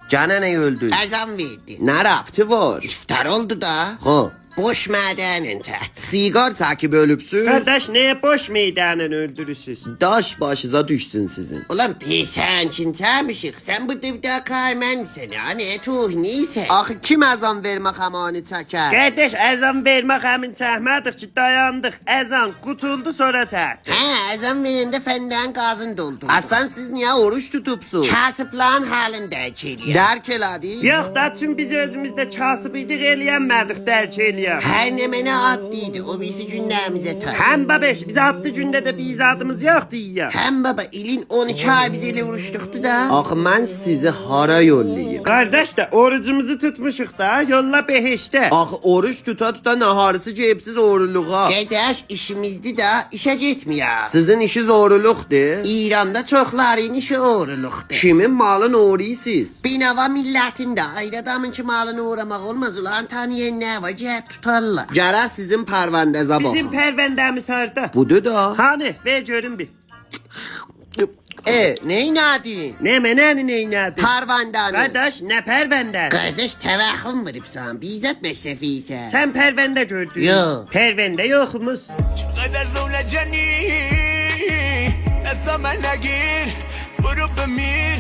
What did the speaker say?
Canana'yı öldür. Ezan verdi. Ne yaptı var? İftar oldu da. Ho. Boş madenin tat. Sigar takip ölüpsüz. Kardeş neye boş meydanını öldürürsüz? Daş başıza düşsün sizin. Ulan sen çinçamışık. Sen burada bir daha kaymen seni. Hani tuh neyse. Axı kim əzan vermək əmanı çəkər? Kardeş ezan vermek hemin çəkmədik ki dayandık. Ezan kutuldu sonra çəkdi. Ha ezan verende fenden gazın doldu. Aslan siz niyə oruç tutubsuz? Kasıplan halinde geliyor. Dərk elədi? Yok da çünkü biz özümüzde kasıp idik eleyenmedik derk eleyen. Her nemene attıydı. O bizi günlerimize tar. Hem babeş bize attı günde de bir izadımız yoktu ya. Hem baba ilin 12 ay biz ele vuruştuktu da. Axı mən sizi hara yollayım? Kardeş de orucumuzu tutmuşuk da yolla beheşte. Axı oruç tuta naharısı cebsiz oğurluğa. Kardeş işimizdi da işe gitmiyor. Sizin işiniz oğurluqdur. İran'da çokların işi uğurluktu. Kimin malını oğuruysiz? Binava milletinde ayrı adamın ki malını uğramak olmaz ulan tanıyan ne var cep tutarlar. Gərək sizin pərvəndəzə Bizim baxın. pervendemiz harda? Budur da. Hani ver görün bir. Neynədin? Ne meneni neynadı? Pərvəndəni. Kardeş ne pervenden? Kardeş tevahüm verip sana bizzat meşrefiyse. Sen pervende gördün. Yo. Pervende yokmuş. قدر زولجني تسمى نجير غروب بمير